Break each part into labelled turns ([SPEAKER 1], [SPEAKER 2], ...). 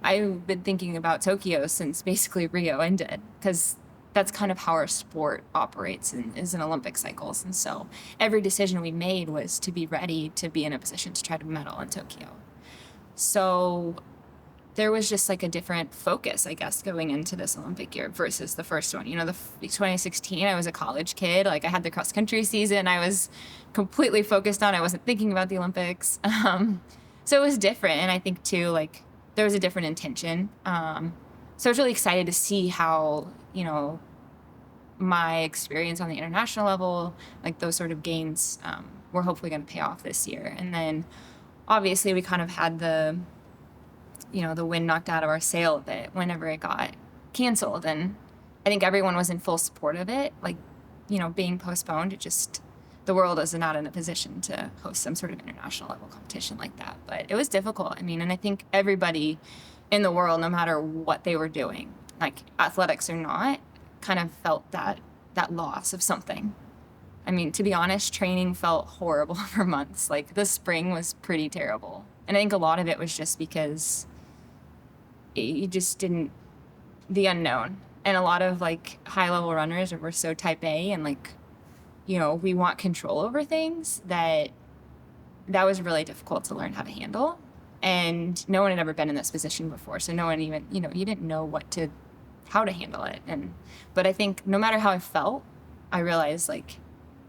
[SPEAKER 1] I've been thinking about Tokyo since basically Rio ended, because that's kind of how our sport operates and is in Olympic cycles. And so every decision we made was to be ready to be in a position to try to medal in Tokyo. So there was just like a different focus, I guess, going into this Olympic year versus the first one. The 2016, I was a college kid. Like, I had the cross country season I was completely focused on. I wasn't thinking about the Olympics. So it was different. And I think too, like, there was a different intention. So I was really excited to see how, my experience on the international level, like those sort of gains, were hopefully going to pay off this year. And then obviously we kind of had the wind knocked out of our sail a bit whenever it got canceled. And I think everyone was in full support of it. Like, being postponed, the world is not in a position to host some sort of international level competition like that. But it was difficult. And I think everybody in the world, no matter what they were doing, like athletics or not, kind of felt that loss of something. To be honest, training felt horrible for months. Like, the spring was pretty terrible. And I think a lot of it was just because you just didn't, the unknown. And a lot of like high level runners were so type A and like, we want control over things that was really difficult to learn how to handle. And no one had ever been in this position before. So no one even, you didn't know how to handle it. But I think no matter how I felt, I realized like,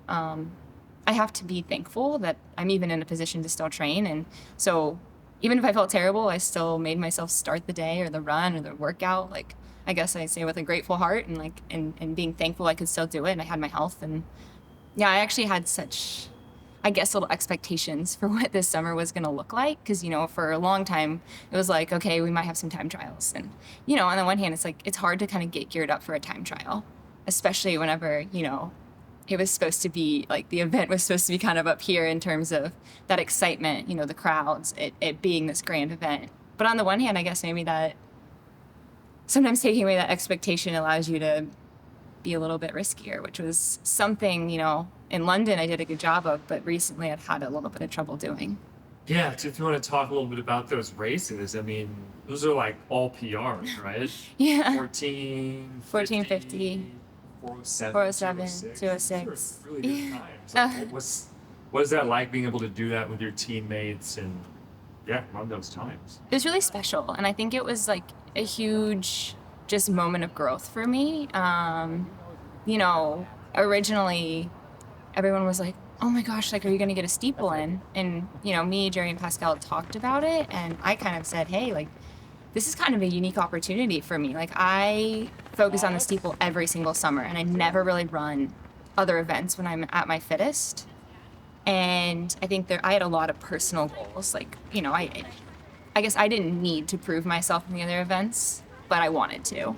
[SPEAKER 1] I have to be thankful that I'm even in a position to still train. And so even if I felt terrible, I still made myself start the day or the run or the workout. Like, I guess I say with a grateful heart and like, and being thankful I could still do it. And I had my health. And yeah, I actually had such, I guess, little expectations for what this summer was going to look like. Cause for a long time it was like, okay, we might have some time trials. And, on the one hand, it's like, it's hard to kind of get geared up for a time trial, especially whenever, it was supposed to be like the event was supposed to be kind of up here in terms of that excitement, the crowds, it being this grand event. But on the one hand, I guess maybe that sometimes taking away that expectation allows you to be a little bit riskier, which was something, in London I did a good job of, but recently I've had a little bit of trouble doing.
[SPEAKER 2] Yeah, so if you want to talk a little bit about those races, those are like all PRs, right?
[SPEAKER 1] Yeah.
[SPEAKER 2] 1450. 407,
[SPEAKER 1] 206.
[SPEAKER 2] Really good times. What is that like, being able to do that with your teammates and run those times?
[SPEAKER 1] It was really special, and I think it was like a huge just moment of growth for me. Originally everyone was like, oh my gosh, like, are you going to get a steeple in? And me, Jerry, and Pascal talked about it, and I kind of said, hey, like, this is kind of a unique opportunity for me. Like, I focus on the steeple every single summer, and I never really run other events when I'm at my fittest. And I think I had a lot of personal goals. Like, I guess I didn't need to prove myself in the other events, but I wanted to.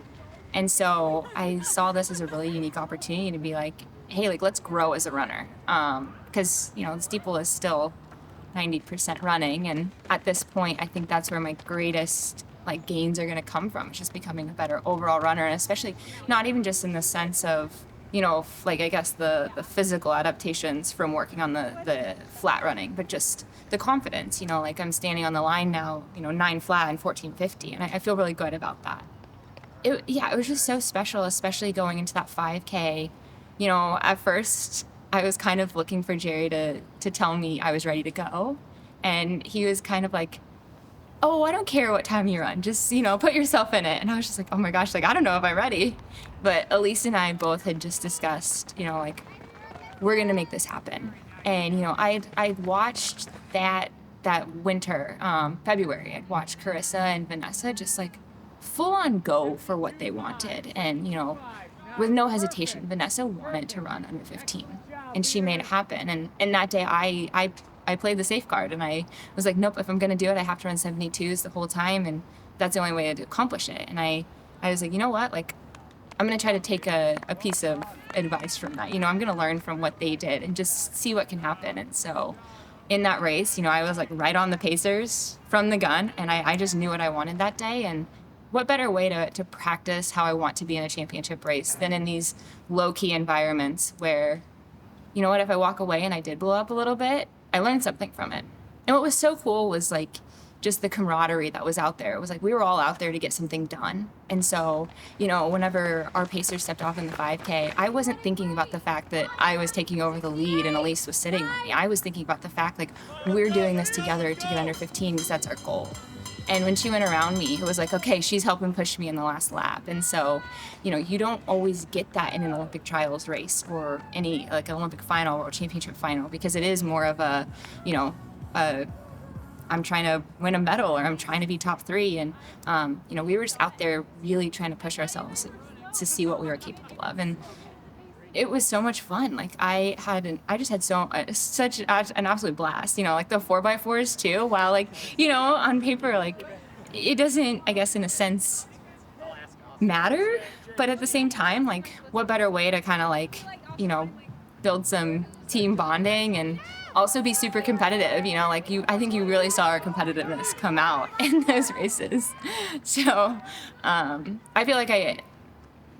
[SPEAKER 1] And so I saw this as a really unique opportunity to be like, hey, like, let's grow as a runner. Because, the steeple is still 90% running. And at this point, I think that's where my greatest like gains are going to come from. It's just becoming a better overall runner, and especially not even just in the sense of, like, I guess the physical adaptations from working on the flat running, but just the confidence, like I'm standing on the line now, 9 flat and 1450. And I feel really good about that. It was just so special, especially going into that 5K. At first I was kind of looking for Jerry to tell me I was ready to go. And he was kind of like, oh, I don't care what time you run. Just, put yourself in it. And I was just like, oh my gosh, like, I don't know if I'm ready. But Elise and I both had just discussed, like, we're going to make this happen. And, I'd watched that winter, February, I'd watched Carissa and Vanessa just like full on go for what they wanted. And, with no hesitation, Vanessa wanted to run under 15 and she made it happen. And that day I played the safeguard, and I was like, nope, if I'm going to do it, I have to run 72s the whole time. And that's the only way to accomplish it. And I was like, you know what? Like, I'm going to try to take a piece of advice from that. I'm going to learn from what they did and just see what can happen. And so in that race, I was like right on the pacers from the gun, and I just knew what I wanted that day. And what better way to practice how I want to be in a championship race than in these low-key environments where, if I walk away and I did blow up a little bit, I learned something from it. And what was so cool was, like, just the camaraderie that was out there. It was like we were all out there to get something done. And so, you know, whenever our pacer stepped off in the 5K, I wasn't thinking about the fact that I was taking over the lead and Elise was sitting on me. I was thinking about the fact, like, we're doing this together to get under 15 because that's our goal. And when she went around me, it was like, okay, she's helping push me in the last lap. And so, you know, you don't always get that in an Olympic trials race or any, like, an Olympic final or championship final, because it is more of a, you know, I'm trying to win a medal or I'm trying to be top 3. And, you know, we were just out there really trying to push ourselves to see what we were capable of. And it was so much fun. Like I just had such an absolute blast, you know, like the 4x4s too. While like, you know, on paper, like it doesn't, I guess in a sense, matter. But at the same time, like what better way to kind of like, you know, build some team bonding and also be super competitive, you know, like I think you really saw our competitiveness come out in those races. So I feel like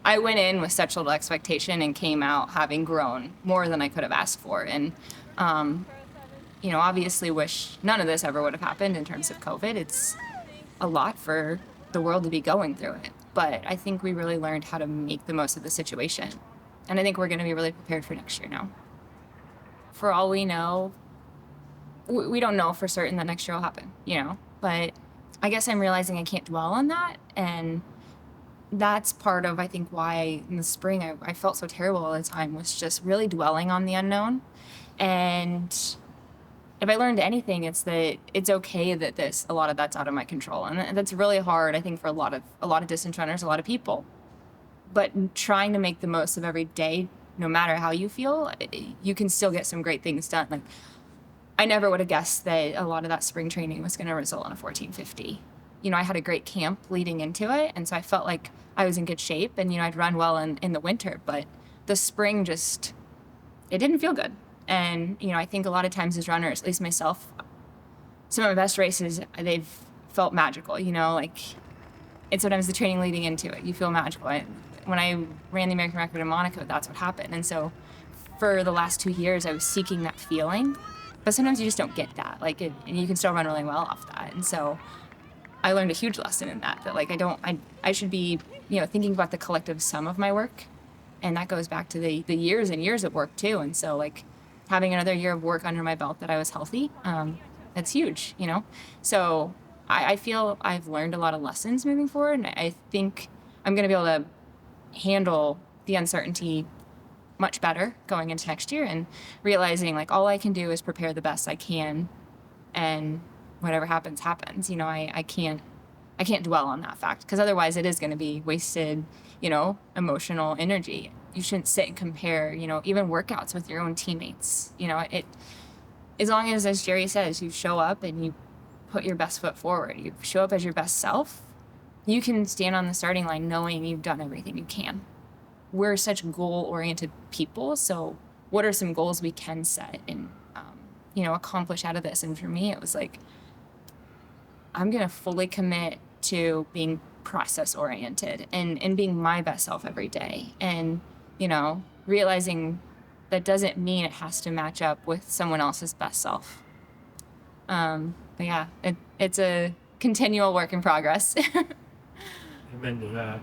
[SPEAKER 1] I went in with such little expectation and came out having grown more than I could have asked for. And, you know, obviously wish none of this ever would have happened in terms of COVID. It's a lot for the world to be going through it. But I think we really learned how to make the most of the situation. And I think we're going to be really prepared for next year now. For all we know, we don't know for certain that next year will happen, you know, but I guess I'm realizing I can't dwell on that. And that's part of, I think, why in the spring I felt so terrible all the time, was just really dwelling on the unknown. And if I learned anything, it's that it's okay that a lot of that's out of my control. And that's really hard, I think, for a lot of distance runners, a lot of people. But trying to make the most of every day, no matter how you feel, you can still get some great things done. Like, I never would have guessed that a lot of that spring training was going to result in a 1450. You know, I had a great camp leading into it, and so I felt like I was in good shape, and, you know, I'd run well in the winter, but the spring just, it didn't feel good. And, you know, I think a lot of times as runners, at least myself, some of my best races, they've felt magical, you know, like, it's sometimes the training leading into it, you feel magical. When I ran the American record in Monaco, that's what happened. And so for the last 2 years, I was seeking that feeling, but sometimes you just don't get that. Like, and you can still run really well off that. And so I learned a huge lesson in that like, I should be, you know, thinking about the collective sum of my work. And that goes back to the years and years of work too. And so like having another year of work under my belt that I was healthy, that's huge, you know? So I feel I've learned a lot of lessons moving forward. And I think I'm going to be able to handle the uncertainty much better going into next year, and realizing like all I can do is prepare the best I can, and whatever happens, you know. I can't dwell on that fact, because otherwise it is going to be wasted, you know, emotional energy. You shouldn't sit and compare, you know, even workouts with your own teammates. You know, as long as Jerry says, you show up and you put your best foot forward, you show up as your best self, you can stand on the starting line knowing you've done everything you can. We're such goal-oriented people, so what are some goals we can set and, you know, accomplish out of this? And for me, it was like, I'm going to fully commit to being process-oriented and being my best self every day. And, you know, realizing that doesn't mean it has to match up with someone else's best self. But yeah, it's a continual work in progress.
[SPEAKER 2] Amen to that.